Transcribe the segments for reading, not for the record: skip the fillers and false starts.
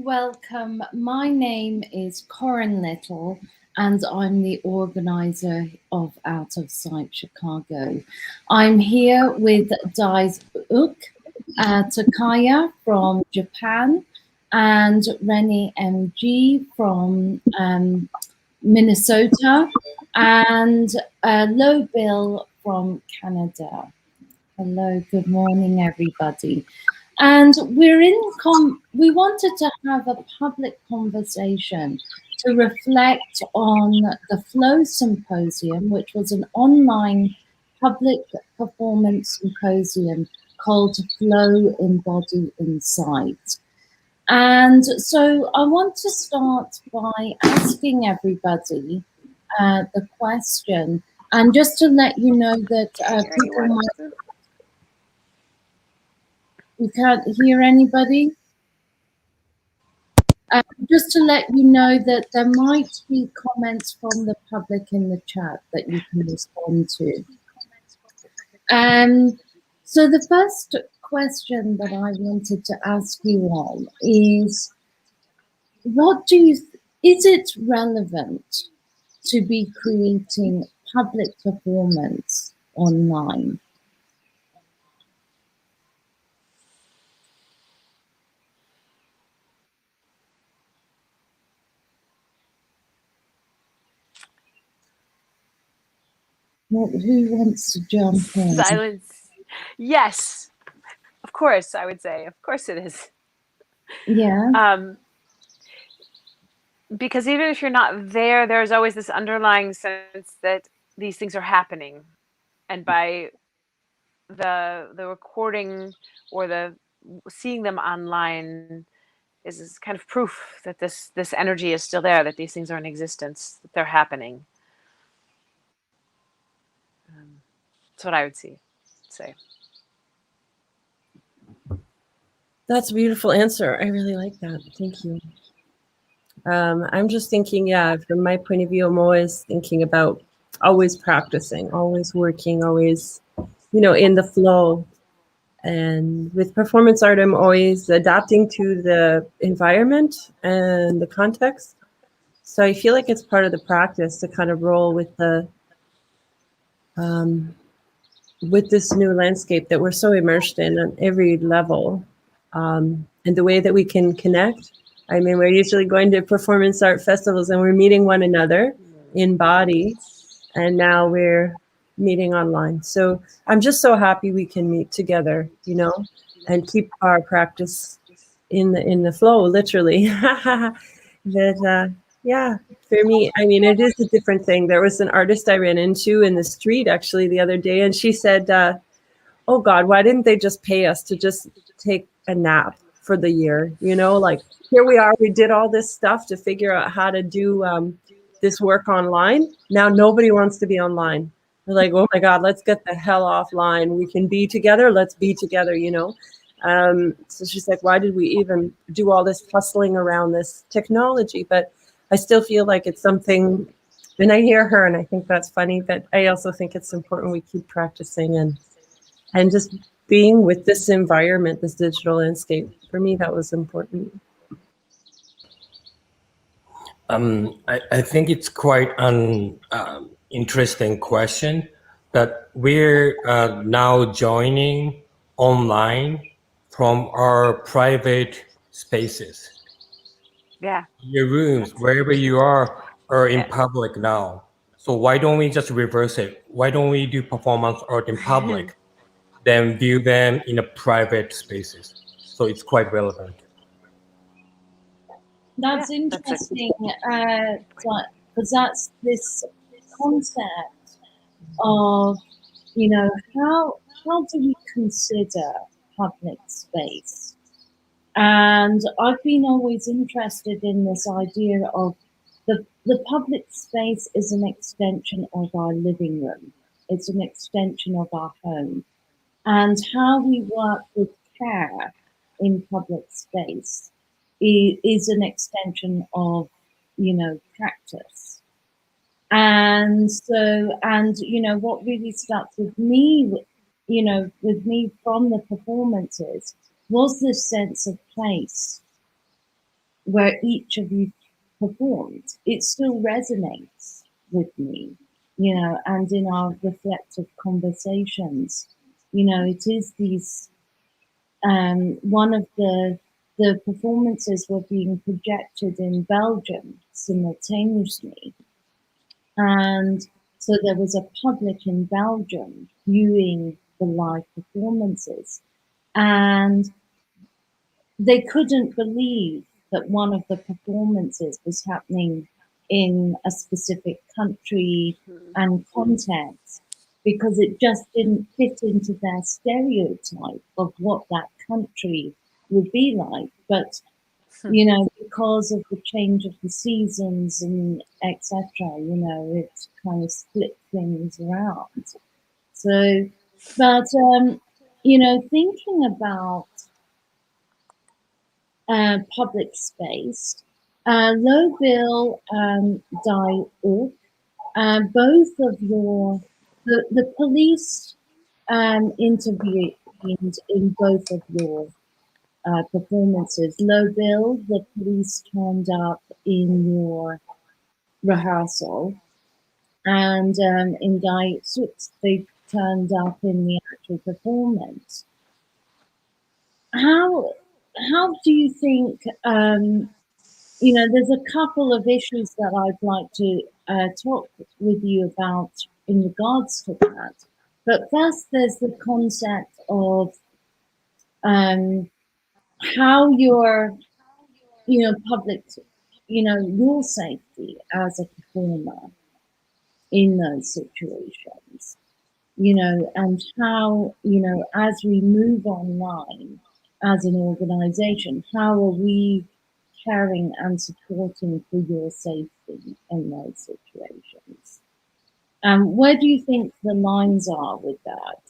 welcome. My name is Corinne Little, and I'm the organizer of Out of Sight Chicago. I'm here with Daisuke Takeya from Japan and Rennie MG from Minnesota and Lo Bill from Canada. Hello, good morning, everybody. And we wanted to have a public conversation to reflect on the Flow Symposium, which was an online public performance symposium called Flow, Embody, Insight. And so I want to start by asking everybody the question, and just to let you know that people might. You can't hear anybody? Just to let you know that there might be comments from the public in the chat that you can respond to. So the first question that I wanted to ask you all is, is it relevant to be creating public performance online? Who wants to jump in? Silence. Yes, of course, I would say. Of course it is. Yeah. Because even if you're not there, there's always this underlying sense that these things are happening. And by the recording or the seeing them online is kind of proof that this energy is still there, that these things are in existence, that they're happening. That's what I would say. That's a beautiful answer. I really like that. Thank you. I'm just thinking, from my point of view, I'm always thinking about always practicing, always working, always, in the flow. And with performance art, I'm always adapting to the environment and the context. So I feel like it's part of the practice to kind of roll with with this new landscape that we're so immersed in on every level. And the way that we can connect. I mean, we're usually going to performance art festivals and we're meeting one another in body, and now we're meeting online. So I'm just so happy we can meet together, and keep our practice in the flow, literally. For me, I mean, it is a different thing. There was an artist I ran into in the street actually the other day, and she said, oh God, why didn't they just pay us to just take a nap for the year? Like, here we are, we did all this stuff to figure out how to do this work online. Now nobody wants to be online. They're like, oh my God, let's get the hell offline. We can be together. Let's be together, So she's like, why did we even do all this hustling around this technology? But I still feel like it's something, and I hear her, and I think that's funny, but I also think it's important we keep practicing and just being with this environment, this digital landscape. For me, that was important. I think it's quite an interesting question, that we're now joining online from our private spaces. Yeah. Your rooms, wherever you are in public now. So why don't we just reverse it? Why don't we do performance art in public, then view them in a private spaces? So it's quite relevant. That's interesting, because that's this concept of, how do we consider public space? And I've been always interested in this idea of the public space is an extension of our living room. It's an extension of our home. And how we work with care in public space is an extension of, practice. And so, what really stuck with me, with me from the performances was this sense of place. where each of you performed, it still resonates with me, and in our reflective conversations, it is these, one of the performances were being projected in Belgium simultaneously. And so there was a public in Belgium viewing the live performances. And they couldn't believe that one of the performances was happening in a specific country and context, because it just didn't fit into their stereotype of what that country would be like. But because of the change of the seasons and etc., it kind of split things around. So, but thinking about public space, Low Bill and Daisuke, both of the police intervened in both of your performances. Low Bill, the police turned up in your rehearsal, and in Daisuke, they turned up in the actual performance. How do you think, there's a couple of issues that I'd like to talk with you about in regards to that. But first, there's the concept of how your, public, your safety as a performer in those situations, and how, as we move online as an organization, how are we caring and supporting for your safety in those situations? Where do you think the lines are with that?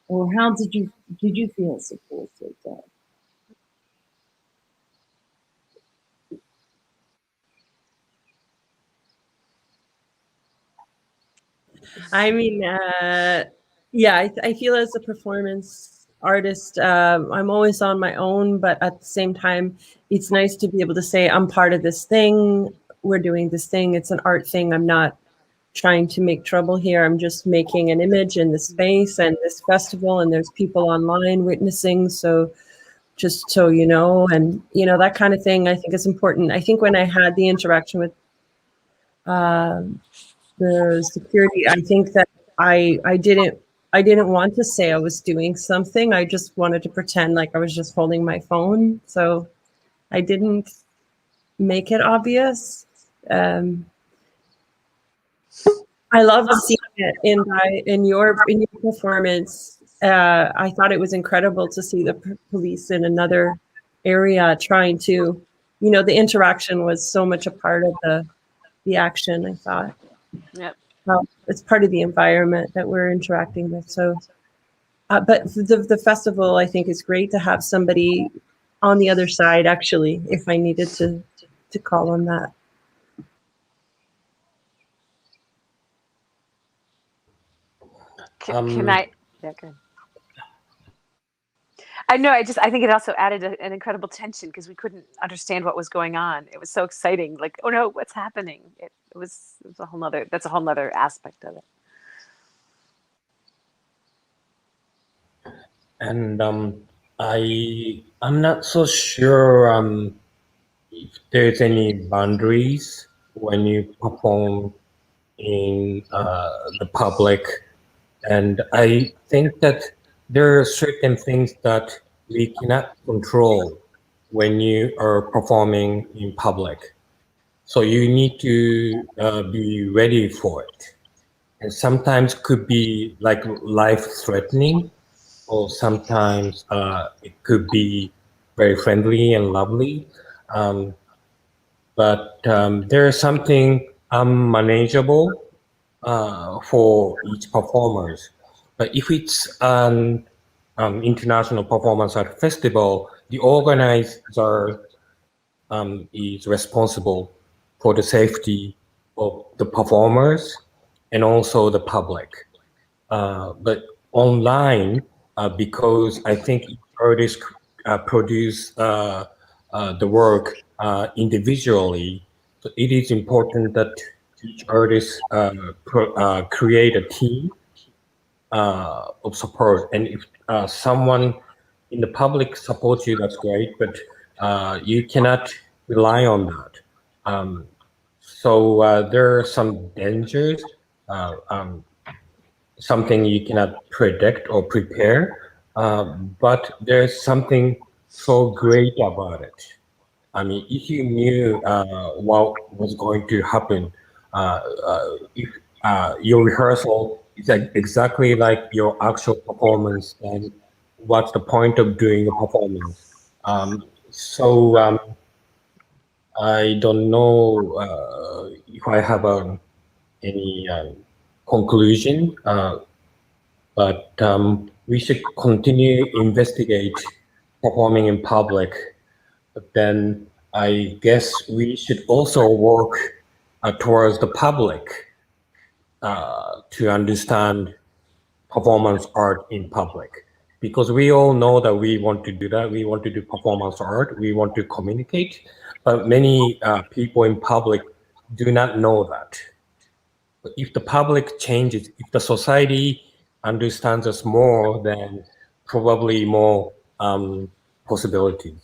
Or how did you feel supported there? I mean, yeah, I feel as a performance artist, I'm always on my own, but at the same time, it's nice to be able to say, I'm part of this thing. We're doing this thing. It's an art thing. I'm not trying to make trouble here. I'm just making an image in the space and this festival, and there's people online witnessing. So just so you know, and that kind of thing, I think is important. I think when I had the interaction with the security, I think that I didn't want to say I was doing something. I just wanted to pretend like I was just holding my phone. So I didn't make it obvious. I loved seeing it in your performance. I thought it was incredible to see the police in another area trying to, the interaction was so much a part of the action. I thought. Yep. It's part of the environment that we're interacting with. So, but the festival, I think, is great to have somebody on the other side. Actually, if I needed to call on that. Can I? Yeah, good. I know. I think it also added an incredible tension because we couldn't understand what was going on. It was so exciting. Like, oh no, what's happening? It was a whole nother. That's a whole nother aspect of it. And I'm not so sure if there's any boundaries when you perform in the public, and I think that there are certain things that we cannot control when you are performing in public. So you need to be ready for it, and sometimes could be like life-threatening, or sometimes it could be very friendly and lovely. But there's something unmanageable for each performers. But if it's an international performance art festival, the organizer is responsible for the safety of the performers and also the public. But online, because I think artists produce the work individually. So it is important that each artist create a team of support. And if someone in the public supports you, that's great, but you cannot rely on that. Um, so there are some dangers, something you cannot predict or prepare, but there's something so great about it. I mean, if you knew what was going to happen, if your rehearsal is exactly like your actual performance, then what's the point of doing a performance? So I don't know if I have any conclusion, but we should continue investigate performing in public. But then I guess we should also work towards the public to understand performance art in public. Because we all know that we want to do that. We want to do performance art. We want to communicate. But many people in public do not know that. But if the public changes, if the society understands us more, then probably more possibilities.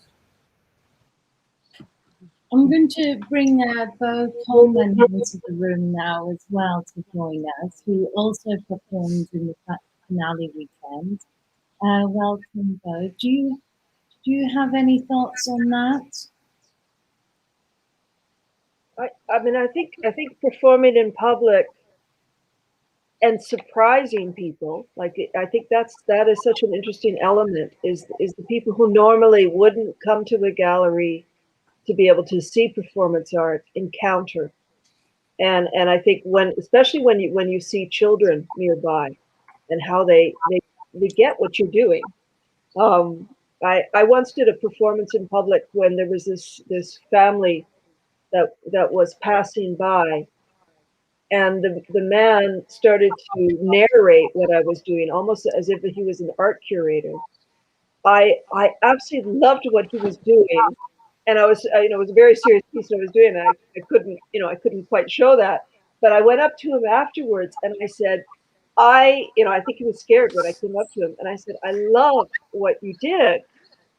I'm going to bring Beau Coleman into the room now as well to join us, who also performed in the finale weekend. Welcome, Beau. Do you have any thoughts on that? I mean, I think performing in public and surprising people, like I think that is such an interesting element. Is the people who normally wouldn't come to a gallery to be able to see performance art encounter, and I think especially when you see children nearby, and how they get what you're doing. Um, I once did a performance in public when there was this family that was passing by, and the man started to narrate what I was doing, almost as if he was an art curator. I absolutely loved what he was doing, and it was a very serious piece that I was doing, and I couldn't quite show that. But I went up to him afterwards, and I said, I think he was scared when I came up to him, and I said, I love what you did.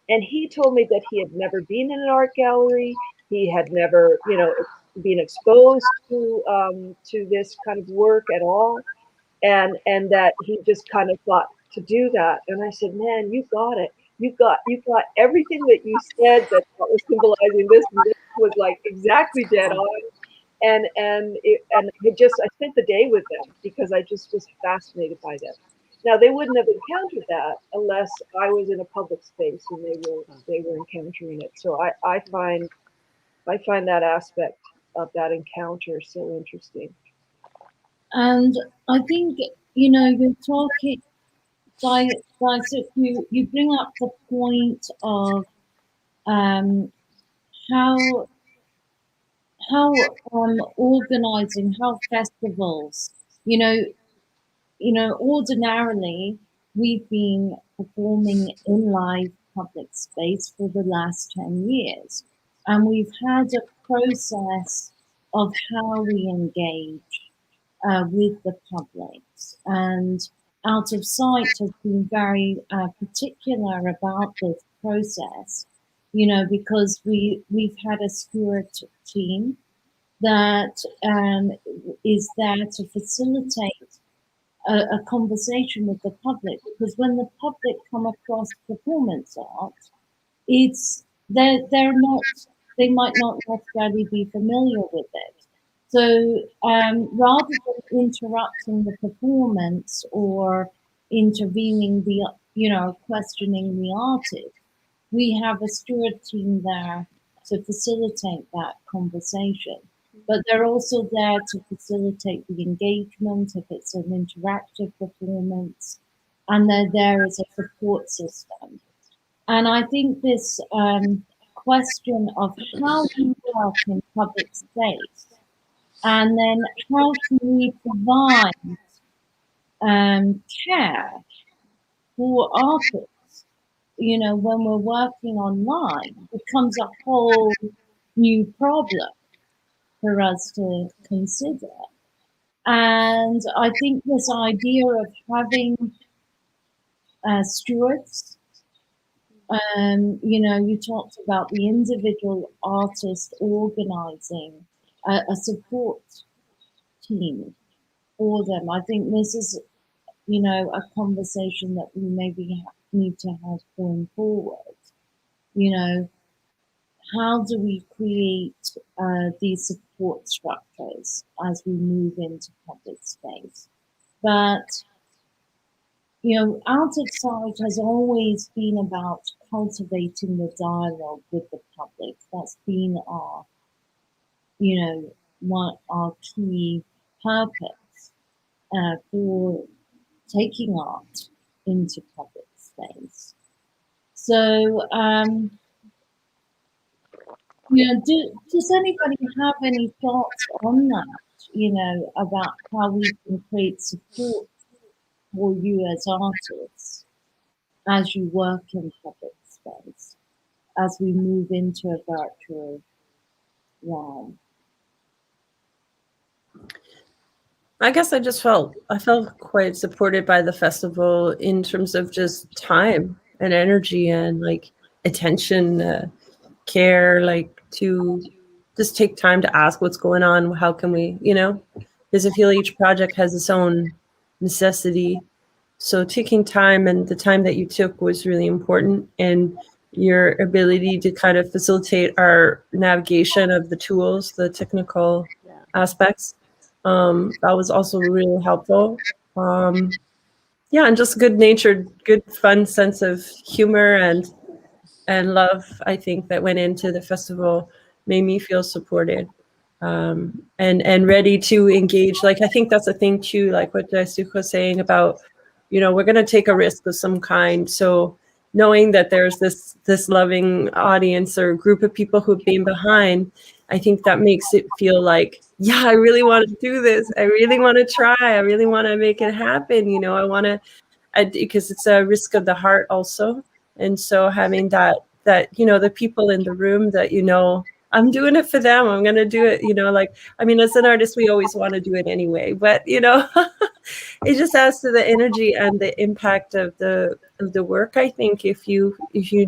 And he told me that he had never been in an art gallery. He had never, been exposed to this kind of work at all, and that he just kind of thought to do that. And I said, man, you got it. You got everything that you said that was symbolizing this, and this was like exactly dead on. And I spent the day with them because I just was fascinated by them. Now they wouldn't have encountered that unless I was in a public space and they were encountering it. So I find that aspect of that encounter so interesting. And I think, you're talking, you bring up the point of um, how organizing, how festivals, you know, ordinarily we've been performing in live public space for the last 10 years, and we've had a process of how we engage with the public. And Out of Sight has been very particular about this process, because we've had a steward team that is there to facilitate a conversation with the public, because when the public come across performance art, it's they're not, they might not necessarily be familiar with it. So rather than interrupting the performance or intervening questioning the artist, we have a steward team there to facilitate that conversation. But they're also there to facilitate the engagement if it's an interactive performance, and they're there as a support system. And I think this question of how we work in public space, and then how can we provide care for artists when we're working online, becomes a whole new problem for us to consider. And I think this idea of having stewards, you talked about the individual artist organizing a support team for them. I think this is, a conversation that we maybe need to have going forward. How do we create these support structures as we move into public space? But, Out of Sight has always been about cultivating the dialogue with the public. That's been our key purpose for taking art into public space. So, does anybody have any thoughts on that? About how we can create support for you as artists as you work in public space, as we move into a virtual realm? I guess I felt quite supported by the festival in terms of just time and energy and like attention, care, like to just take time to ask what's going on. How can we, because I feel each project has its own necessity. So taking time, and the time that you took was really important, and your ability to kind of facilitate our navigation of the tools, the technical aspects. That was also really helpful. Yeah, and just good natured, good fun sense of humor and love, I think, that went into the festival made me feel supported, and ready to engage. Like, I think that's a thing too, like what Daisuke was saying about, we're going to take a risk of some kind. So knowing that there's this loving audience or group of people who've been behind, I think that makes it feel like, yeah, I really want to do this. I really want to try. I really want to make it happen. I want to, because it's a risk of the heart also. And so having that, the people in the room that, I'm doing it for them. I'm going to do it, as an artist, we always want to do it anyway, but, it just adds to the energy and the impact of the work. I think if you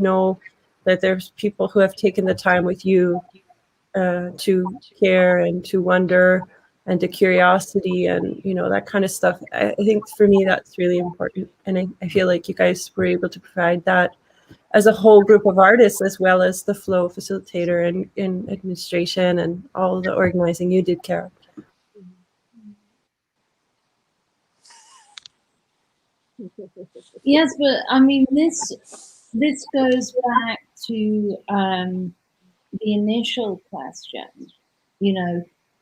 know that there's people who have taken the time with you to care and to wonder and to curiosity and that kind of stuff, I think for me that's really important, and I feel like you guys were able to provide that as a whole group of artists, as well as the flow facilitator and in administration and all the organizing you did, Kara. Yes, but I mean this goes back to the initial question.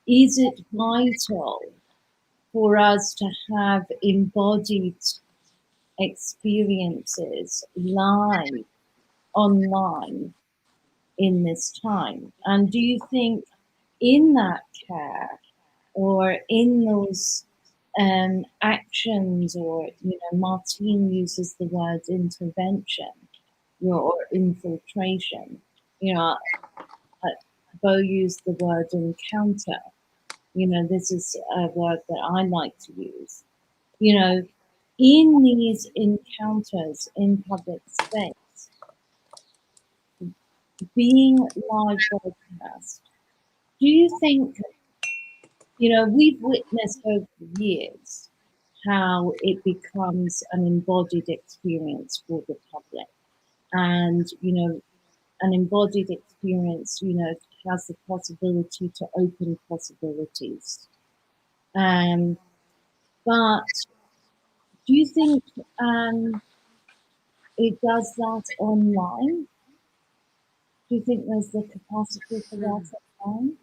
Is it vital for us to have embodied experiences live online in this time? And do you think in that care or in those actions, or Martine uses the word intervention, or infiltration, Beau used the word encounter, this is a word that I like to use, in these encounters in public space, being live broadcast, do you think, we've witnessed over the years how it becomes an embodied experience for the public. And, an embodied experience, has the possibility to open possibilities. But do you think it does that online? Do you think there's the capacity for that online?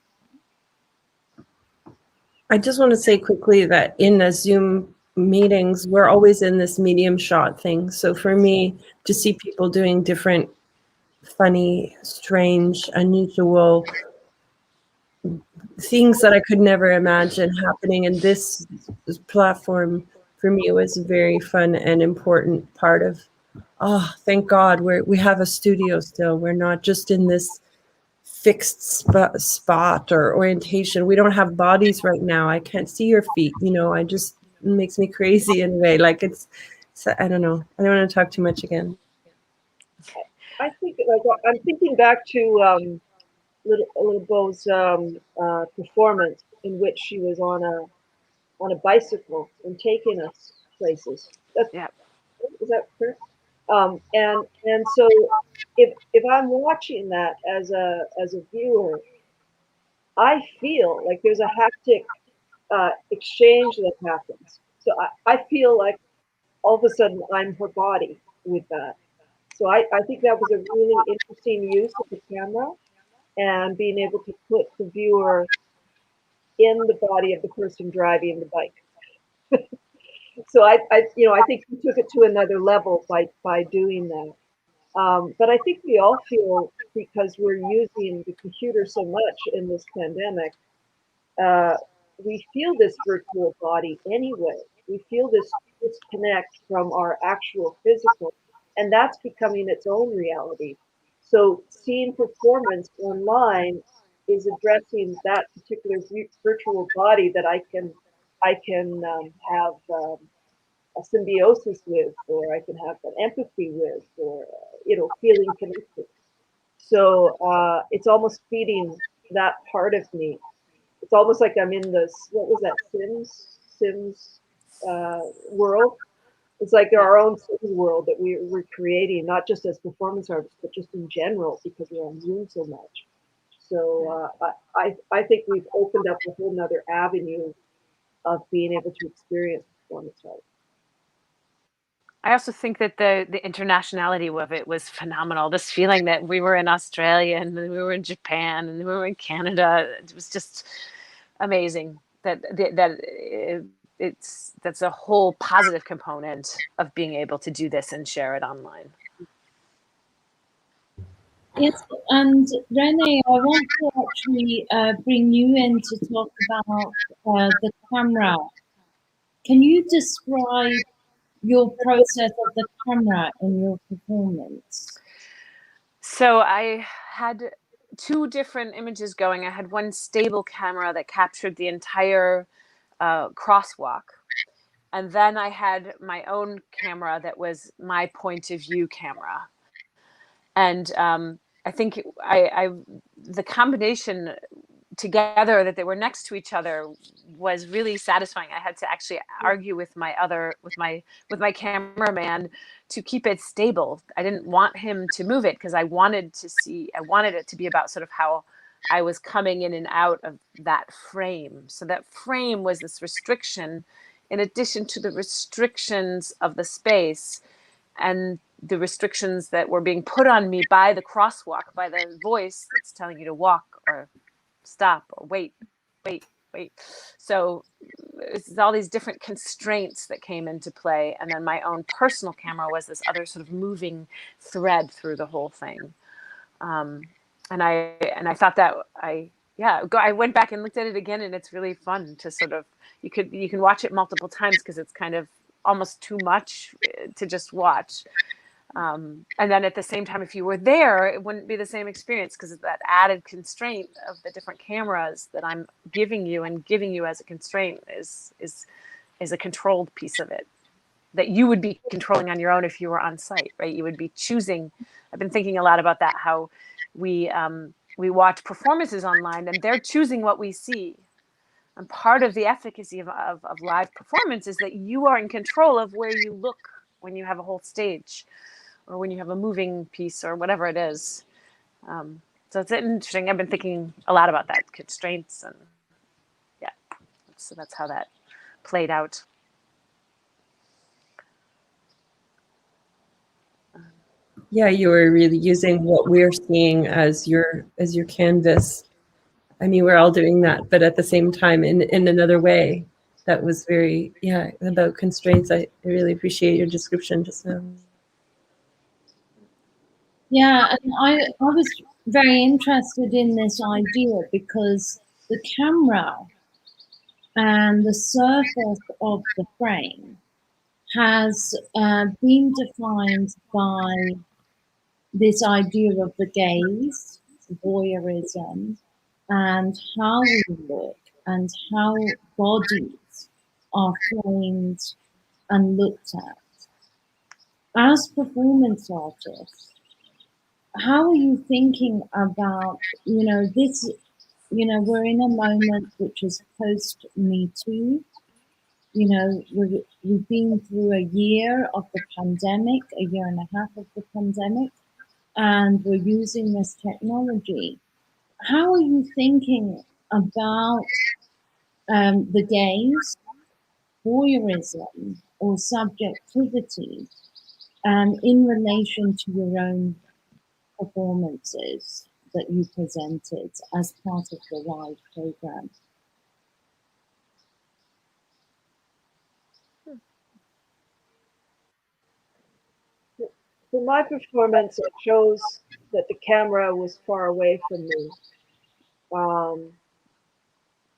I just want to say quickly that in the Zoom meetings, we're always in this medium shot thing. So for me to see people doing different, funny, strange, unusual things that I could never imagine happening in this platform, for me, was a very fun and important part of oh, thank God we have a studio still. We're not just in this fixed spot or orientation. We don't have bodies right now. I can't see your feet. I just, it makes me crazy in a way. Like I don't know. I don't want to talk too much again. I think, like, I'm thinking back to little Beau's performance in which she was on a bicycle and taking us places. Yeah. Is that correct? And so if I'm watching that as a viewer, I feel like there's a haptic exchange that happens. So I feel like all of a sudden I'm her body with that. So I think that was a really interesting use of the camera and being able to put the viewer in the body of the person driving the bike. So I think we took it to another level by doing that. But I think we all feel, because we're using the computer so much in this pandemic, uh, we feel this virtual body anyway. We feel this disconnect from our actual physical, and that's becoming its own reality. So seeing performance online is addressing that particular virtual body that I can have a symbiosis with, or I can have an empathy with, or feeling connected. So it's almost feeding that part of me. It's almost like I'm in this, what was that, Sims world. It's like Yeah. our own Sims world that we're creating, not just as performance artists, but just in general, because we're on Zoom so much. So I think we've opened up a whole nother avenue of being able to experience performance art. I also think that the internationality of it was phenomenal. This feeling that we were in Australia and then we were in Japan and we were in Canada. It was just amazing. That's a whole positive component of being able to do this and share it online. Yes, and Renee, I want to actually bring you in to talk about the camera. Can you describe your process of the camera in your performance? So I had two different images going. I had one stable camera that captured the entire crosswalk. And then I had my own camera that was my point of view camera. And I think the combination together that they were next to each other was really satisfying. I had to actually argue with my cameraman to keep it stable. I didn't want him to move it because I wanted it to be about sort of how I was coming in and out of that frame. So that frame was this restriction in addition to the restrictions of the space and the restrictions that were being put on me by the crosswalk, by the voice that's telling you to walk or stop or wait. So it's all these different constraints that came into play. And then my own personal camera was this other sort of moving thread through the whole thing. And I thought that I went back and looked at it again, and it's really fun to sort of, you can watch it multiple times because it's kind of almost too much to just watch. And then at the same time, if you were there, it wouldn't be the same experience because of that added constraint of the different cameras that I'm giving you, and giving you as a constraint is a controlled piece of it that you would be controlling on your own if you were on site, right? You would be choosing. I've been thinking a lot about that, how we watch performances online and they're choosing what we see. And part of the efficacy of live performance is that you are in control of where you look when you have a whole stage or when you have a moving piece or whatever it is. So it's interesting. I've been thinking a lot about that, constraints, and yeah, so that's how that played out. Yeah, you were really using what we're seeing as your canvas. I mean, we're all doing that, but at the same time, in another way. That was very, yeah, about constraints. I really appreciate your description just now. Yeah, and I was very interested in this idea because the camera and the surface of the frame has been defined by this idea of the gaze, voyeurism, and how we look and how bodies are framed and looked at. As performance artists, how are you thinking about, this, we're in a moment which is post Me Too. We've been through a year of the pandemic, a year and a half of the pandemic, and we're using this technology. How are you thinking about the gaze, voyeurism, or subjectivity in relation to your own performances that you presented as part of the live program? For my performance, it shows that the camera was far away from me,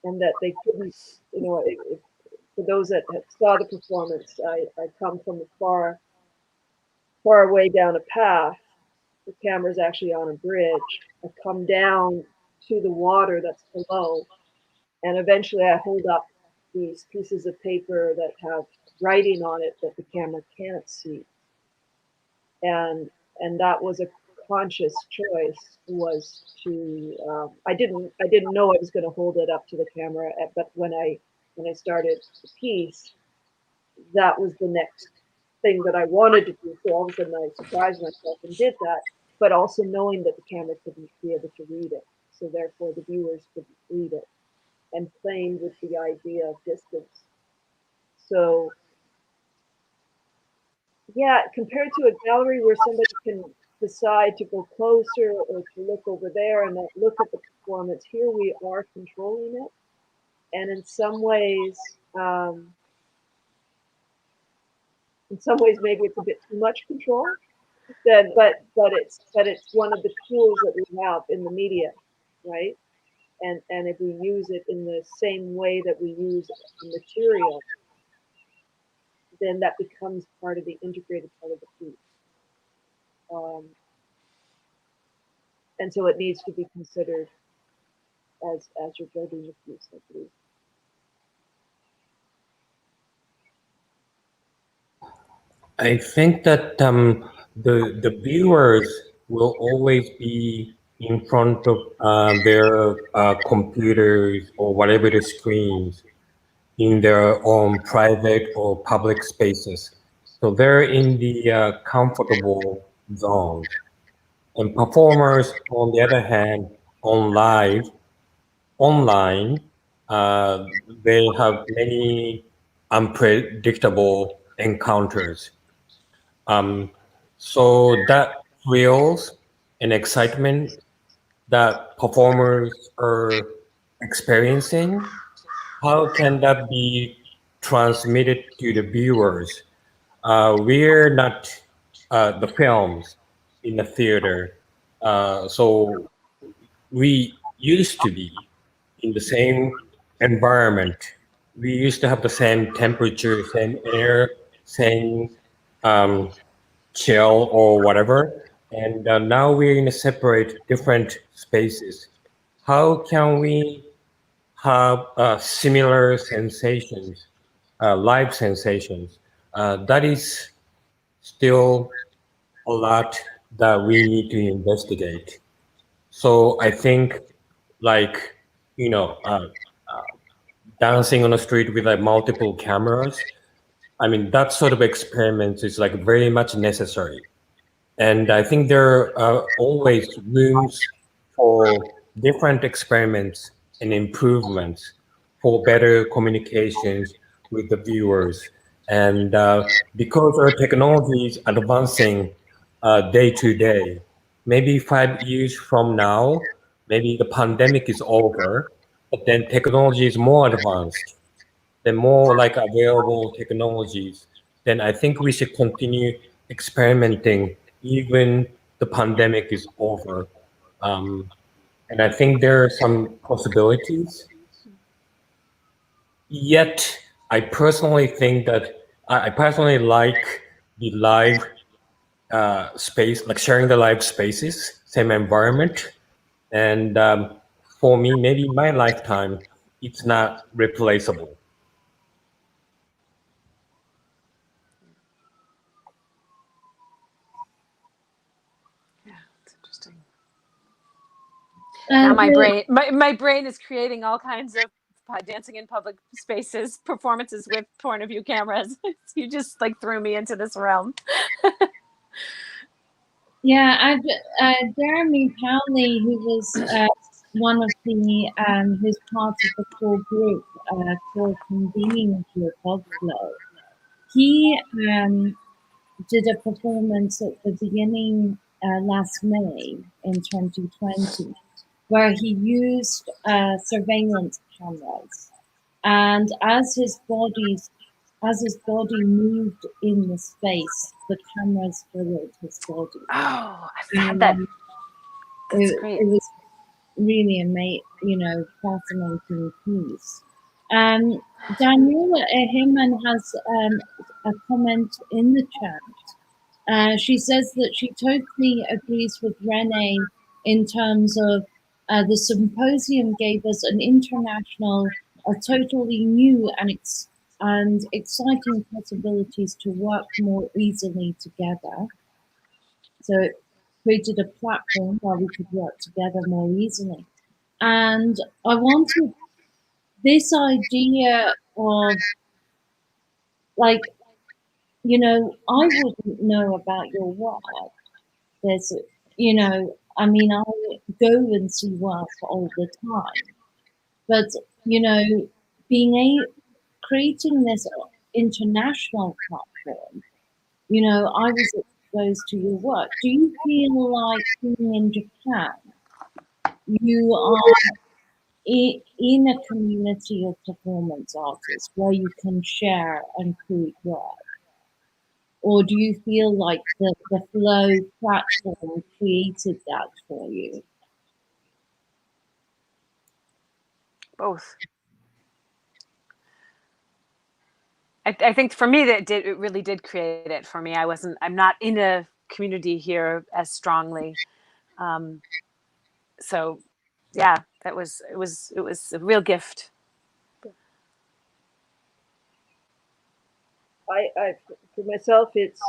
and that they couldn't, for those that saw the performance, I come from a far away down a path. The camera's actually on a bridge. I come down to the water that's below, and eventually I hold up these pieces of paper that have writing on it that the camera can't see. And that was a conscious choice, was to I didn't know I was going to hold it up to the camera, but when I started the piece, that was the next thing that I wanted to do. So all of a sudden I surprised myself and did that, but also knowing that the camera couldn't be able to read it, so therefore the viewers couldn't read it, and playing with the idea of distance. So yeah, compared to a gallery where somebody can decide to go closer or to look over there and not look at the performance, here we are controlling it. And in some ways, maybe it's a bit too much control. Then, but it's one of the tools that we have in the media, right? And if we use it in the same way that we use material, then that becomes part of the integrated part of the piece. And so it needs to be considered as you're building the piece, I believe. I think that the viewers will always be in front of their computers or whatever the screens in their own private or public spaces. So they're in the comfortable zones. And performers, on the other hand, online, uh, they have many unpredictable encounters. Um, so that thrills and excitement that performers are experiencing, how can that be transmitted to the viewers? We're not the films in the theater, so we used to be in the same environment. We used to have the same temperature, same air, same um, chill or whatever. And now we're in a separate, different spaces. How can we have similar sensations, live sensations? That is still a lot that we need to investigate. So I think, like, you know, dancing on the street with like multiple cameras. I mean, that sort of experiment is like very much necessary. And I think there are always rooms for different experiments and improvements for better communications with the viewers. And because our technology is advancing day to day, maybe 5 years from now, maybe the pandemic is over, but then technology is more advanced, the more like available technologies, then I think we should continue experimenting even the pandemic is over. Um, and I think there are some possibilities. Yet, I personally think that I personally like the live space, like sharing the live spaces, same environment. And for me, maybe in my lifetime, it's not replaceable. Yeah, it's interesting. Uh, Now my the- brain, my brain is creating all kinds of dancing in public spaces, performances with point of view cameras. You just like threw me into this realm. yeah, Jeremy Powley, who was one of the who's part of the core group called Convening to a God Flow. He did a performance at the beginning last May in 2020, where he used surveillance cameras, and as his body moved in the space, the cameras followed his body. Oh, I've had that. And That's it great. was really fascinating piece. Daniela Ehiman has a comment in the chat. She says that she totally agrees with Renee in terms of the symposium gave us an international, a totally new and exciting possibilities to work more easily together. So it created a platform where we could work together more easily. And I wanted this idea of like, I wouldn't know about your work. There's, I mean, I go and see work all the time, but, you know, creating this international platform, I was exposed to your work. Do you feel like being in Japan, you are in a community of performance artists where you can share and create work? Or do you feel like the Flow platform created that for you? Both. I think for me it really did create it for me. I'm not in a community here as strongly. Um, so yeah, it was a real gift. I for myself, it's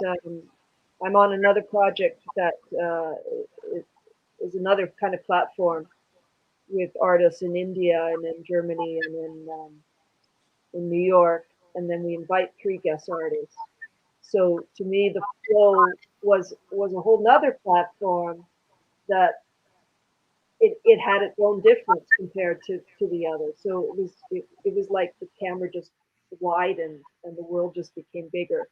I'm on another project that is another kind of platform with artists in India and in Germany and in New York, and then we invite three guest artists. So to me, the flow was a whole nother platform that it had its own difference compared to the others. So it was like the camera just widened and the world just became bigger.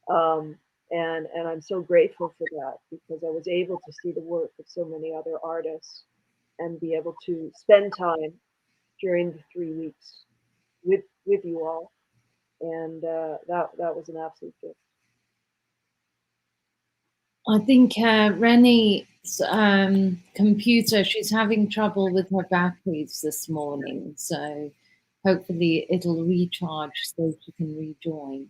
Um, and I'm so grateful for that because I was able to see the work of so many other artists and be able to spend time during the 3 weeks with you all, and that was an absolute gift. I think Rennie's computer, she's having trouble with her batteries this morning. So hopefully it'll recharge so she can rejoin.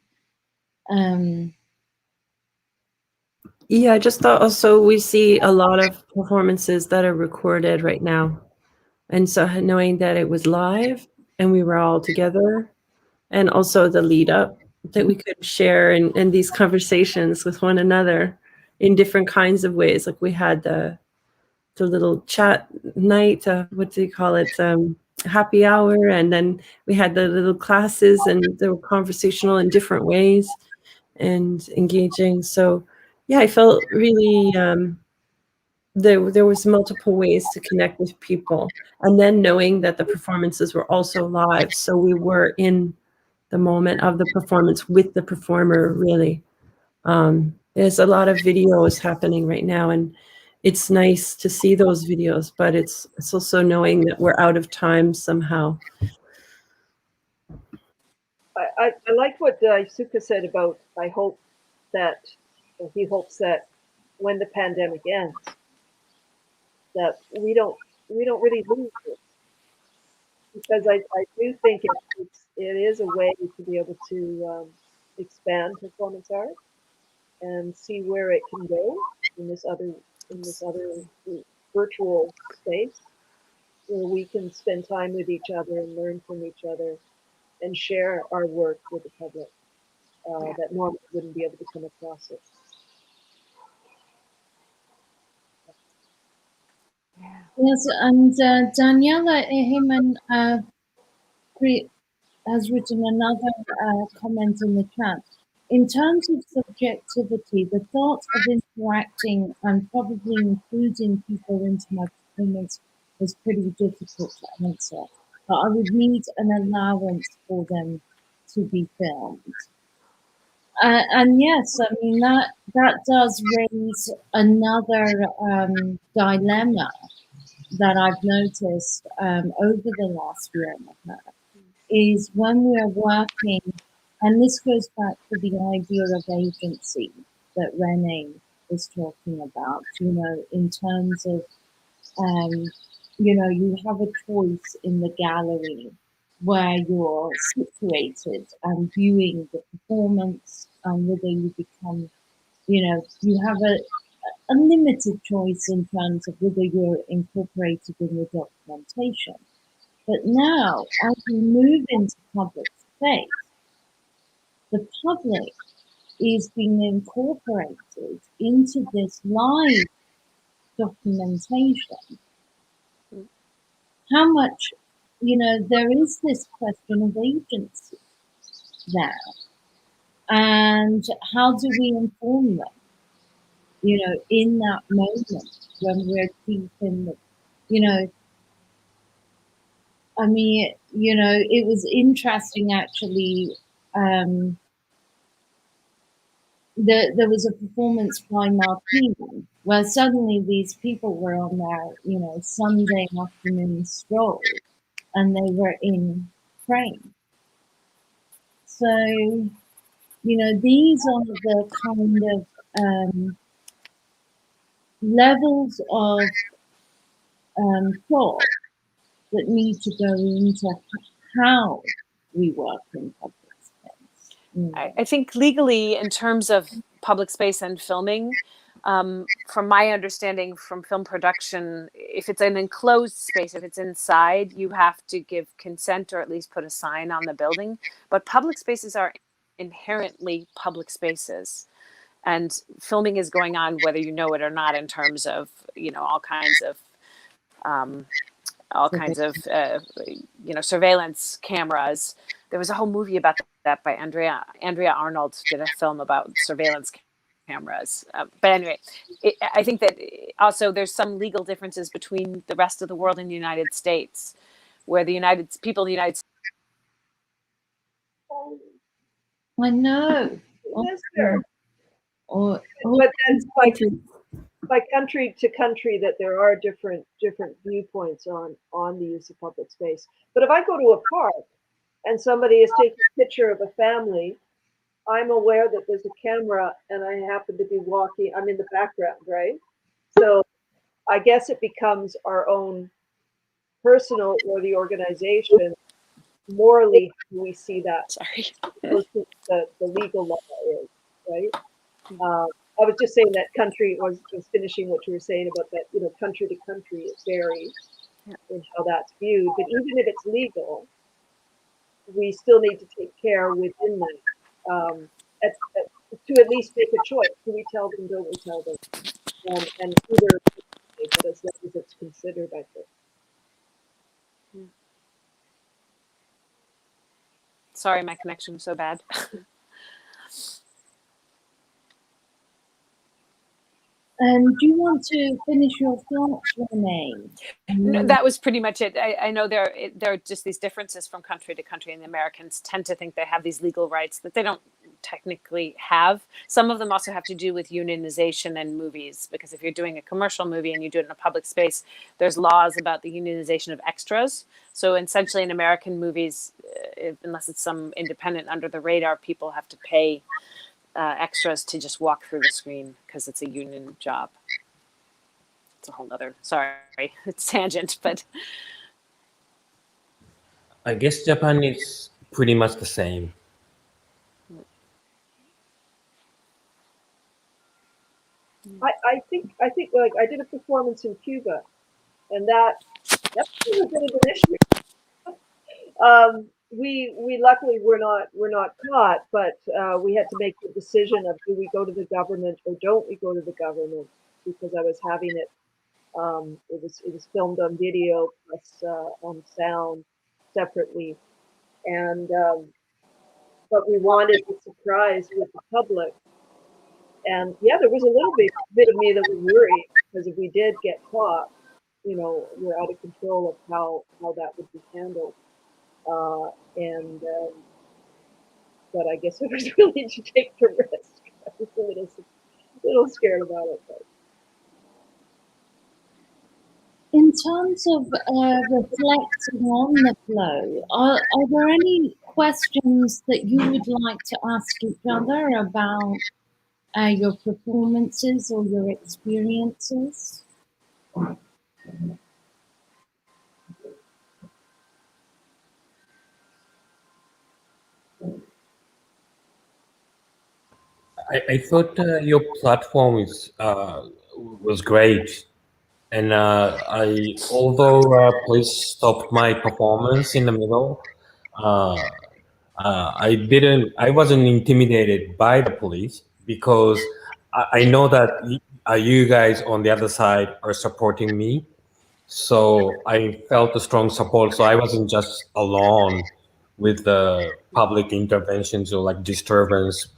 Yeah, I just thought also we see a lot of performances that are recorded right now. And so knowing that it was live and we were all together, and also the lead up that we could share and these conversations with one another in different kinds of ways. Like we had the little chat night, what do you call it? Happy hour. And then we had the little classes and they were conversational in different ways and engaging. So yeah, I felt really there was multiple ways to connect with people, and then knowing that the performances were also live, so we were in the moment of the performance with the performer. Really, there's a lot of videos happening right now, and it's nice to see those videos. But it's also knowing that we're out of time somehow. I like what Daisuke said about I hope that or he hopes that when the pandemic ends, that we don't really lose it because I do think it is a way to be able to expand performance art and see where it can go in this other virtual space where we can spend time with each other and learn from each other and share our work with the public that normally wouldn't be able to come across it. Yes, and Daniela Ehiman has written another comment in the chat. In terms of subjectivity, the thought of interacting and probably including people into my performance was pretty difficult to answer, but I would need an allowance for them to be filmed. And yes, I mean that does raise another dilemma that I've noticed over the last year and a half is when we're working, and this goes back to the idea of agency that Renee was talking about, in terms of, you have a choice in the gallery where you're situated and viewing the performance and whether you become, you have a limited choice in terms of whether you're incorporated in the documentation. But now, as we move into public space, the public is being incorporated into this live documentation. How much, there is this question of agency there. And how do we inform them, in that moment when we're deep in the, I mean, it was interesting actually. There was a performance by Martine where suddenly these people were on their, Sunday afternoon stroll and they were in frame. So, these are the kind of levels of thought that need to go into how we work in public space. I think legally, in terms of public space and filming, from my understanding from film production, if it's an enclosed space, if it's inside, you have to give consent or at least put a sign on the building. But public spaces are inherently public spaces. And filming is going on whether you know it or not, in terms of, all kinds of surveillance cameras. There was a whole movie about that by Andrea Arnold, did a film about surveillance cameras. But anyway, I think that also there's some legal differences between the rest of the world and the United States, where the people in the United States. I know. Is there? But that's by country to country that there are different viewpoints on the use of public space. But if I go to a park and somebody is taking a picture of a family, I'm aware that there's a camera and I happen to be walking, I'm in the background, right? So I guess it becomes our own personal or the organization morally how we see that. Sorry. The legal law is, right? I was just saying that country was finishing what you were saying about that, country to country it varies in how that's viewed. But even if it's legal, we still need to take care within that to at least make a choice. Do we tell them? Don't we tell them? And either, but as long as it's considered, I think. Sorry, my connection was so bad. Do you want to finish your thoughts, Renee? No, that was pretty much it. I know there are just these differences from country to country, and the Americans tend to think they have these legal rights that they don't technically have. Some of them also have to do with unionization in movies, because if you're doing a commercial movie and you do it in a public space, there's laws about the unionization of extras. So essentially in American movies, unless it's some independent under the radar, people have to pay extras to just walk through the screen because it's a union job. It's a whole nother, sorry, it's tangent, but. I guess Japan is pretty much the same. I think like I did a performance in Cuba, and that was a bit of an issue. We luckily were not caught, but we had to make the decision of do we go to the government or don't we go to the government, because I was having it. It was filmed on video plus on sound separately, and but we wanted the surprise with the public. And yeah, there was a little bit of me that was worried, because if we did get caught, we're out of control of how that would be handled. And but I guess I was willing to take the risk. I was a little scared about it, but In terms of reflecting on the flow, are there any questions that you would like to ask each other about your performances or your experiences? I thought your platform was great, and although police stopped my performance in the middle, uh, I wasn't intimidated by the police, because I know that you guys on the other side are supporting me. So I felt a strong support. So I wasn't just alone with the public interventions or like disturbance.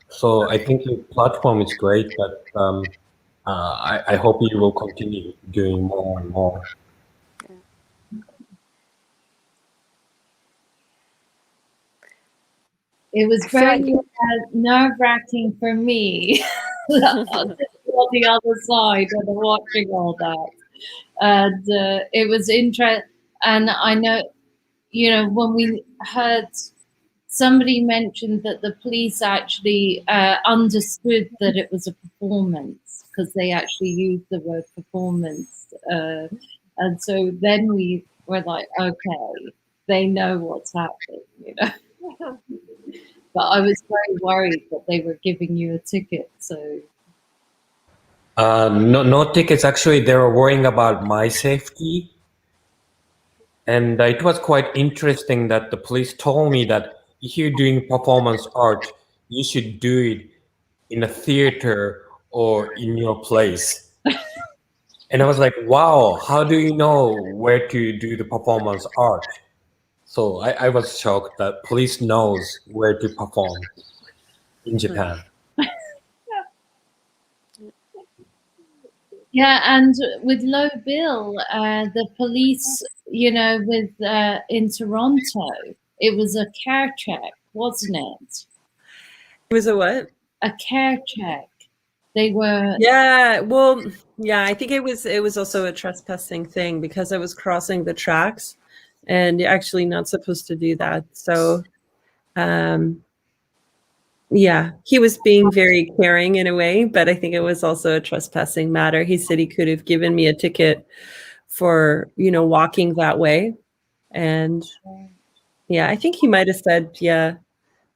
So I think your platform is great, but I hope you will continue doing more and more. It was very nerve-wracking for me on the other side and watching all that. And it was interesting. And I know, when we heard somebody mentioned that the police actually understood that it was a performance, because they actually used the word performance. And so then we were like, okay, they know what's happening. But I was very worried that they were giving you a ticket. So No tickets. Actually, they were worrying about my safety. And it was quite interesting that the police told me that if you're doing performance art, you should do it in a theater or in your place. And I was like, wow, how do you know where to do the performance art? So I was shocked that police knows where to perform in Japan. yeah, and with low bill, the police, with in Toronto, it was a care check, wasn't it? It was a what? A care check. They were. Yeah, well, yeah, I think it was also a trespassing thing, because I was crossing the tracks, and you're actually not supposed to do that. So, yeah, he was being very caring in a way, but I think it was also a trespassing matter. He said he could have given me a ticket for, walking that way. And yeah, I think he might have said, yeah,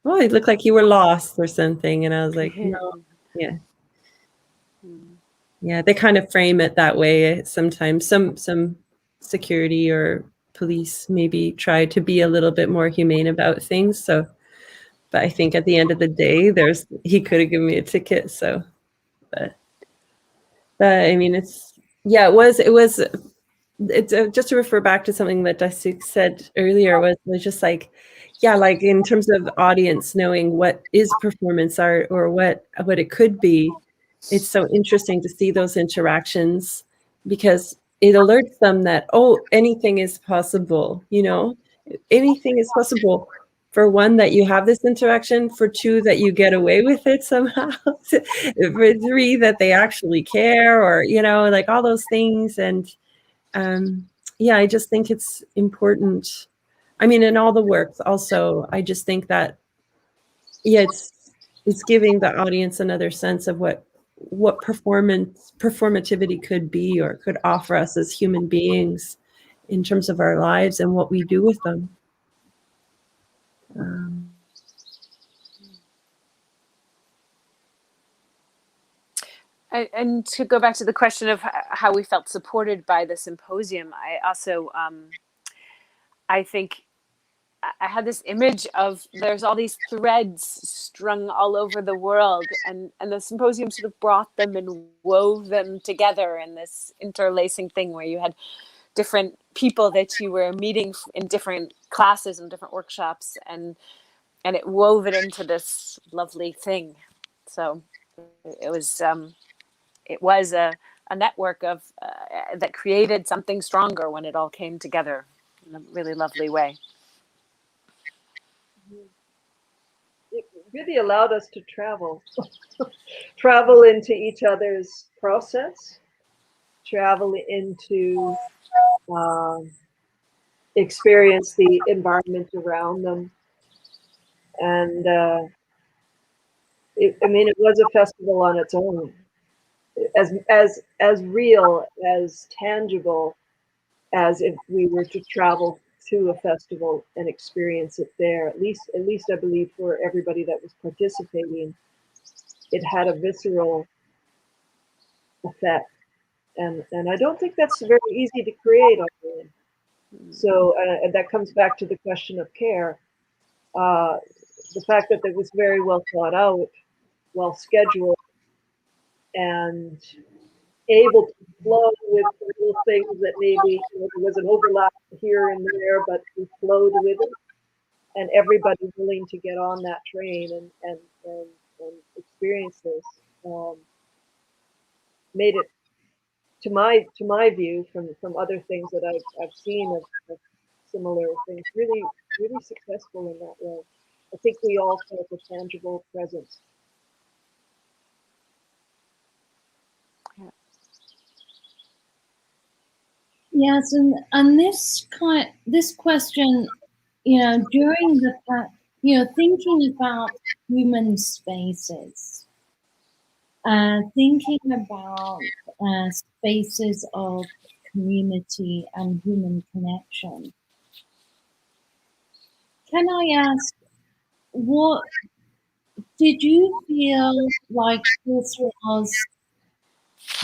oh, it looked like you were lost or something. And I was like, no, yeah. Yeah, they kind of frame it that way sometimes. Some security or police maybe try to be a little bit more humane about things. So, but I think at the end of the day, he could have given me a ticket. So, but I mean, it was. It's just to refer back to something that Daisuke said earlier, was just like, yeah, like in terms of audience knowing what is performance art or what it could be. It's so interesting to see those interactions, because it alerts them that, oh, anything is possible, anything is possible. For one, that you have this interaction. For two, that you get away with it somehow. For three, that they actually care, or, like all those things. And yeah, I just think it's important. I mean, in all the works also, I just think that, yeah, it's giving the audience another sense of what performativity could be or could offer us as human beings in terms of our lives and what we do with them. And to go back to the question of how we felt supported by the symposium, I also, I think I had this image of there's all these threads strung all over the world, and the symposium sort of brought them and wove them together in this interlacing thing where you had different people that you were meeting in different classes and different workshops, and it wove it into this lovely thing. So it was a network of that created something stronger when it all came together in a really lovely way. It really allowed us to travel into each other's process, travel into experience the environment around them, and it was a festival on its own, as real, as tangible as if we were to travel to a festival and experience it there. At least I believe for everybody that was participating, it had a visceral effect, and I don't think that's very easy to create. So and that comes back to the question of care. Uh, the fact that it was very well thought out, well scheduled, and able to flow with little things that maybe there was an overlap here and there, but we flowed with it, and everybody willing to get on that train and experience this, made it, to my view, from other things that I've seen of similar things, really successful in that way. I think we all felt a tangible presence. Yes, and this question, during thinking about human spaces, thinking about spaces of community and human connection. Can I ask, what did you feel like this was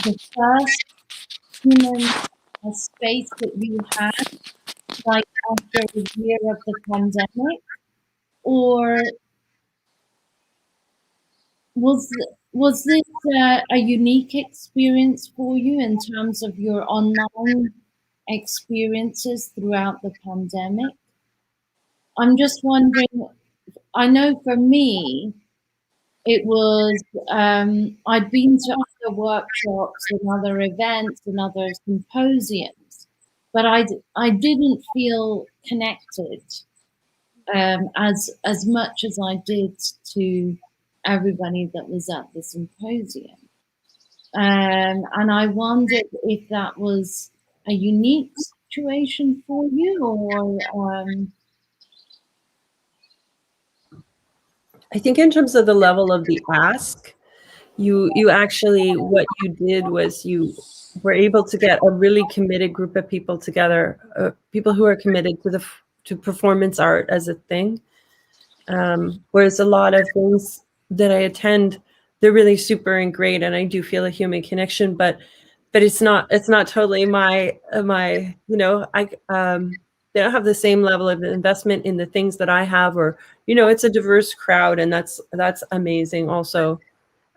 the first human space that you had, like after a year of the pandemic, or was this a unique experience for you in terms of your online experiences throughout the pandemic? I'm just wondering. I know for me, it was, I'd been to other workshops and other events and other symposiums, but I didn't feel connected as much as I did to everybody that was at the symposium. And I wondered if that was a unique situation for you, or I think in terms of the level of the ask, you actually, what you did was you were able to get a really committed group of people together, people who are committed to performance art as a thing. Whereas a lot of things that I attend, they're really super and great, and I do feel a human connection, but it's not totally my I they don't have the same level of investment in the things that I have, or it's a diverse crowd, and that's amazing also.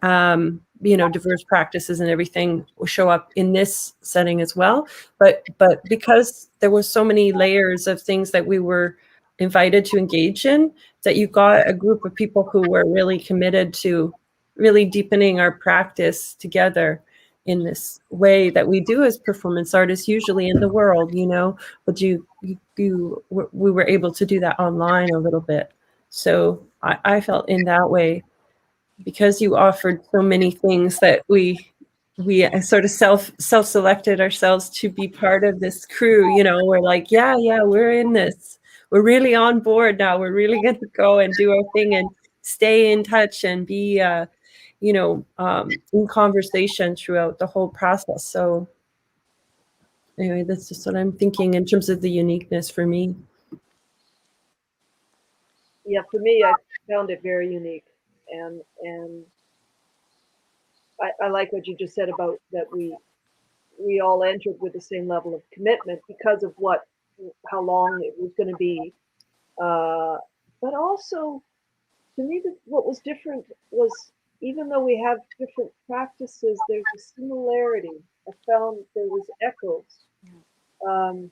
Diverse practices and everything will show up in this setting as well. But because there were so many layers of things that we were invited to engage in, that you got a group of people who were really committed to really deepening our practice together in this way that we do as performance artists usually in the world, but we were able to do that online a little bit. So I felt in that way, because you offered so many things, that we sort of self-selected ourselves to be part of this crew. We're like, yeah, we're in this, we're really on board now, we're really going to go and do our thing and stay in touch and be in conversation throughout the whole process. So anyway, that's just what I'm thinking in terms of the uniqueness for me. Yeah, for me, I found it very unique, and I like what you just said about that we all entered with the same level of commitment because of how long it was going to be. But also, to me, what was different was even though we have different practices, there's a similarity. I found there was echoes, um,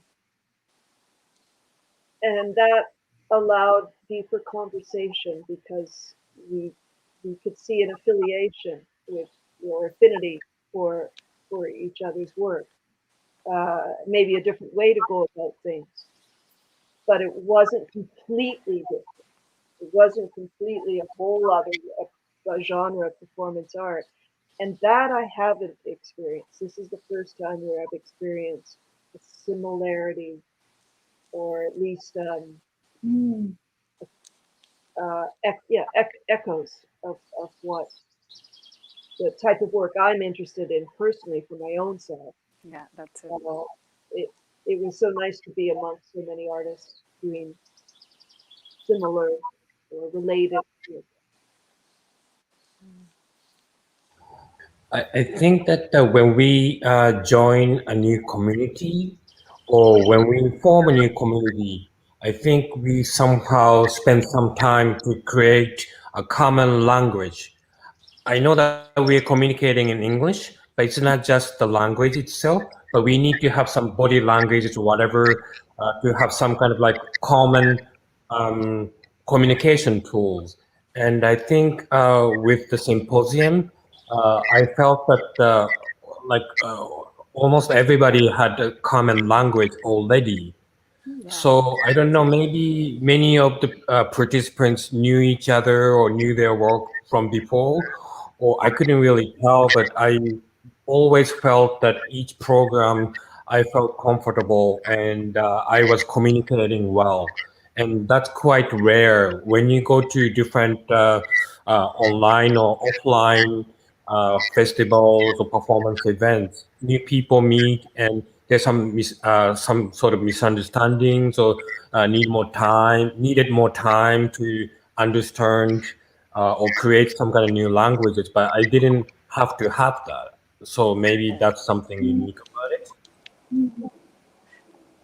and that allowed deeper conversation because we could see an affiliation with or affinity for each other's work. Maybe a different way to go about things, but it wasn't completely different. It wasn't completely a whole other a genre of performance art. And that I haven't experienced. This is the first time where I've experienced a similarity or at least Mm. echoes of what the type of work I'm interested in personally for my own self. Yeah, that's it. It, it was so nice to be amongst so many artists doing similar or related. I think that when we join a new community or when we form a new community, I think we somehow spend some time to create a common language. I know that we are communicating in English, but it's not just the language itself, but we need to have some body languages or whatever to have some kind of like common um, communication tools. And I think with the symposium, I felt that like almost everybody had a common language already. Yeah. So I don't know, maybe many of the participants knew each other or knew their work from before, or I couldn't really tell, but I always felt that each program I felt comfortable and I was communicating well. And that's quite rare when you go to different online or offline festivals or performance events. New people meet, and there's some sort of misunderstandings or needed more time to understand or create some kind of new languages. But I didn't have to have that, so maybe that's something unique about it.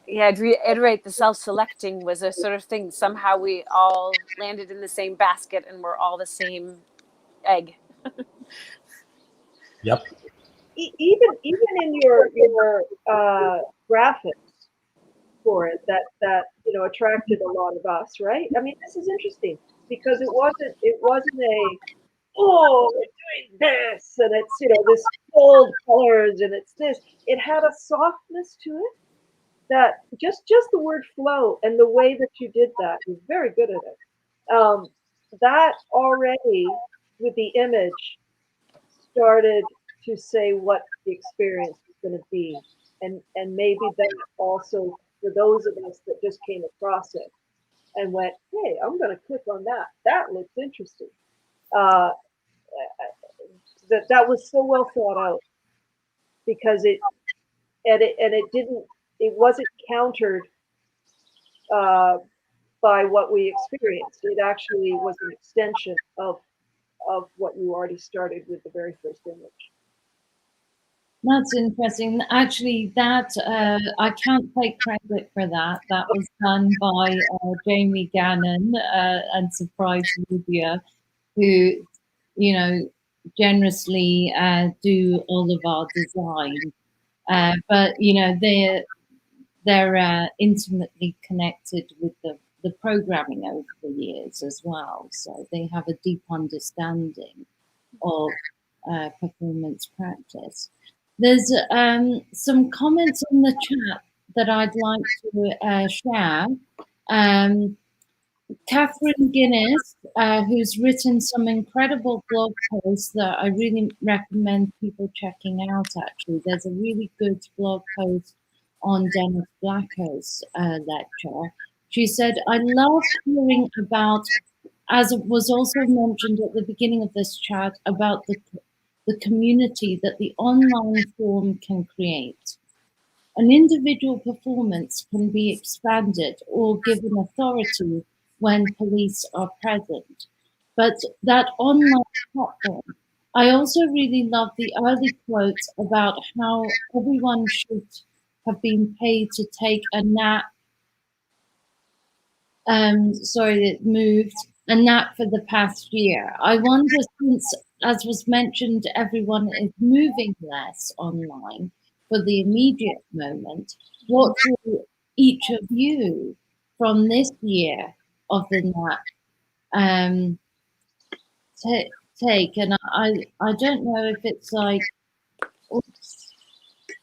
Yeah, I'd reiterate the self-selecting was a sort of thing. Somehow we all landed in the same basket and we're all the same egg. Yep. Even in your graphics for it, that attracted a lot of us, right? I mean, this is interesting because it wasn't a we're doing this and it's this bold colors and it's this. It had a softness to it that just the word flow and the way that you did that was very good at it. That already with the image started to say what the experience was going to be, and maybe that also for those of us that just came across it and went, hey, I'm going to click on that. That looks interesting. Uh, that was so well thought out because it wasn't countered uh, by what we experienced. It actually was an extension of what you already started with the very first image. That's interesting. Actually, that I can't take credit for that. That was done by Jamie Gannon and Surprise Media, who, generously do all of our design. But they're intimately connected with the programming over the years as well. So they have a deep understanding of performance practice. There's some comments in the chat that I'd like to share. Catherine Guinness, who's written some incredible blog posts that I really recommend people checking out, actually. There's a really good blog post on Dennis Blacko's lecture. She said, I love hearing about, as it was also mentioned at the beginning of this chat, about the community that the online form can create. An individual performance can be expanded or given authority when police are present, but that online platform I also really love the early quotes about how everyone should have been paid to take a nap. Sorry, it moved. A nap for the past year. I wonder, since, as was mentioned, everyone is moving less online for the immediate moment, what will each of you from this year of the nap um, take? And I don't know if it's like, oops,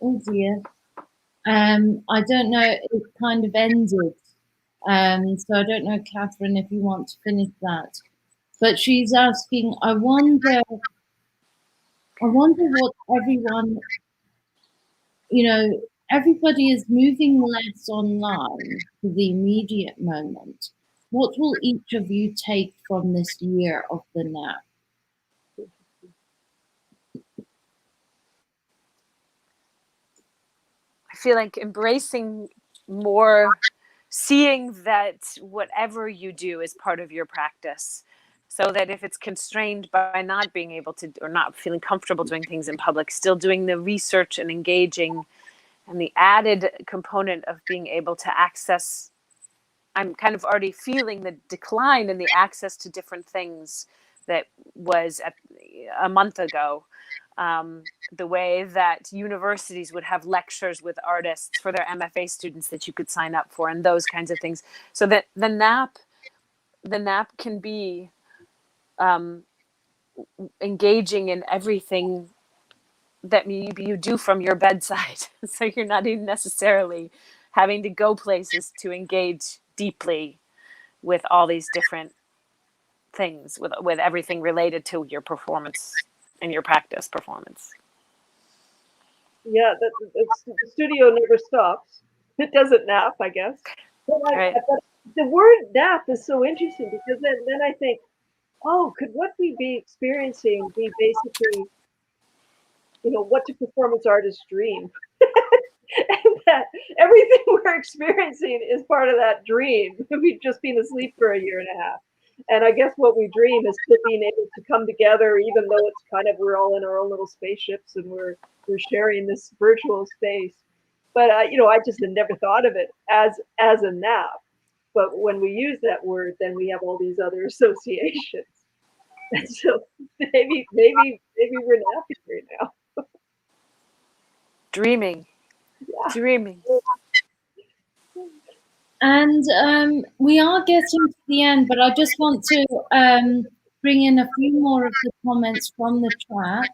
oh dear. I don't know. It kind of ended. So I don't know, Catherine, if you want to finish that. But she's asking, I wonder what everyone, everybody is moving less online for the immediate moment. What will each of you take from this year of the nap? I feel like embracing more, seeing that whatever you do is part of your practice. So that if it's constrained by not being able to, or not feeling comfortable doing things in public, still doing the research and engaging, and the added component of being able to access. I'm kind of already feeling the decline in the access to different things that was a month ago. The way that universities would have lectures with artists for their MFA students that you could sign up for, and those kinds of things. So that the nap can be engaging in everything that maybe you do from your bedside. So you're not even necessarily having to go places to engage deeply with all these different things, with everything related to your performance and your practice performance. Yeah, the studio never stops. It doesn't nap, I guess. Right. But the word nap is so interesting because then I think, oh, could what we be experiencing be basically, what do performance artists dream? And that everything we're experiencing is part of that dream. We've just been asleep for a year and a half. And I guess what we dream is to being able to come together, even though it's kind of we're all in our own little spaceships and we're sharing this virtual space. But I just had never thought of it as a nap. But when we use that word, then we have all these other associations. And so maybe we're napping right now. Dreaming. Yeah. Dreaming. And we are getting to the end, but I just want to bring in a few more of the comments from the chat.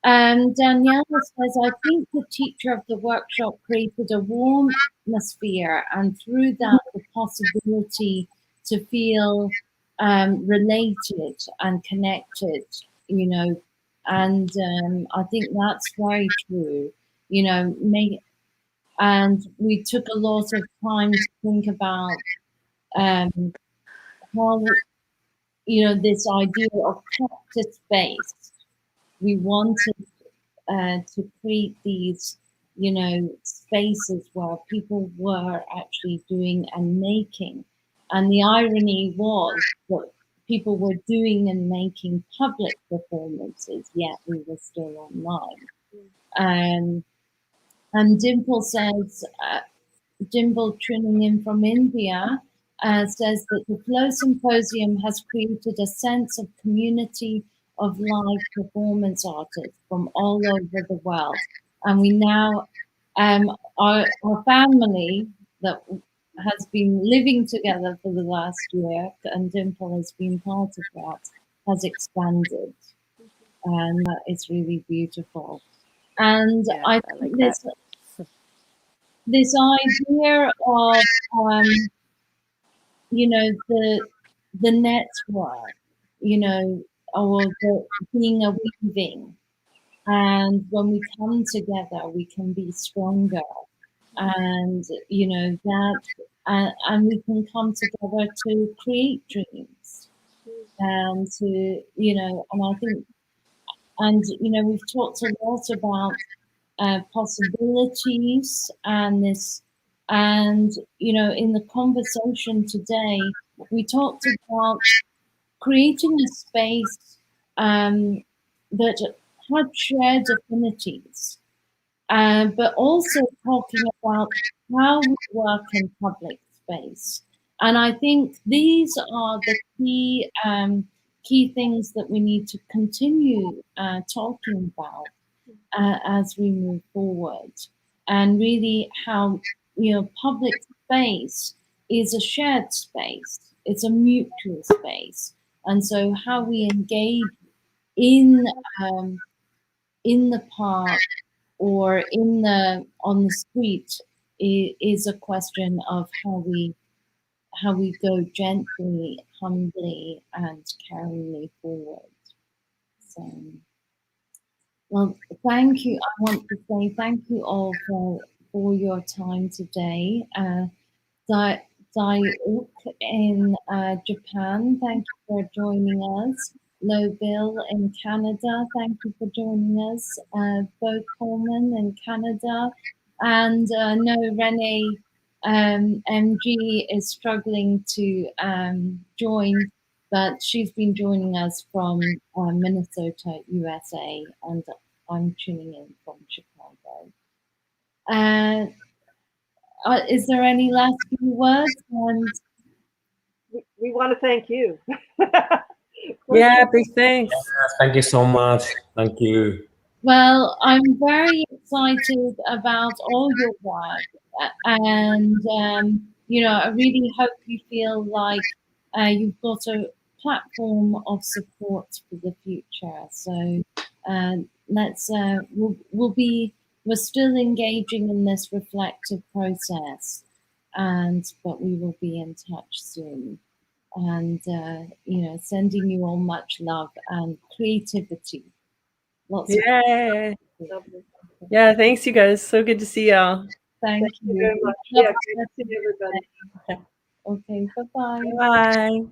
Daniela says, I think the teacher of the workshop created a warm atmosphere, and through that, the possibility to feel related and connected, and I think that's very true, and we took a lot of time to think about how, this idea of practice space. We wanted to create these, spaces where people were actually doing and making. And the irony was that people were doing and making public performances, yet we were still online. And Dimple says, Dimple tuning in from India, says that the Flow Symposium has created a sense of community of live performance artists from all over the world. And we now, our family that has been living together for the last year, and Dimple has been part of that, has expanded. And that is really beautiful. And Yeah, I I think like that. this idea of the network, or being a weaving, and when we come together we can be stronger, and that, and we can come together to create dreams, and to and I think, and we've talked a lot about possibilities, and this, and in the conversation today we talked about creating a space that had shared affinities, but also talking about how we work in public space. And I think these are the key things that we need to continue talking about as we move forward, and really how public space is a shared space, it's a mutual space, and so how we engage in um, in the park or in the on the street is a question of how we go gently, humbly, and caringly forward. So, well, thank you. I want to say thank you all for your time today. Daisuke in Japan, thank you for joining us. Lo Bill in Canada, thank you for joining us. Beau Coleman in Canada. And no, Renee MG is struggling to join, but she's been joining us from Minnesota, USA, and I'm tuning in from Chicago. Is there any last few words? And We want to thank you. Yeah, big thanks. Thank you so much. Thank you. well, I'm very excited about all your work, and I really hope you feel like you've got a platform of support for the future. So we're still engaging in this reflective process, but we will be in touch soon. And sending you all much love and creativity. Lots of Yeah. Lovely. Yeah, thanks you guys. So good to see y'all. thank Thank you you. very much. Love Yeah, great to see everybody. Okay, bye bye. Bye.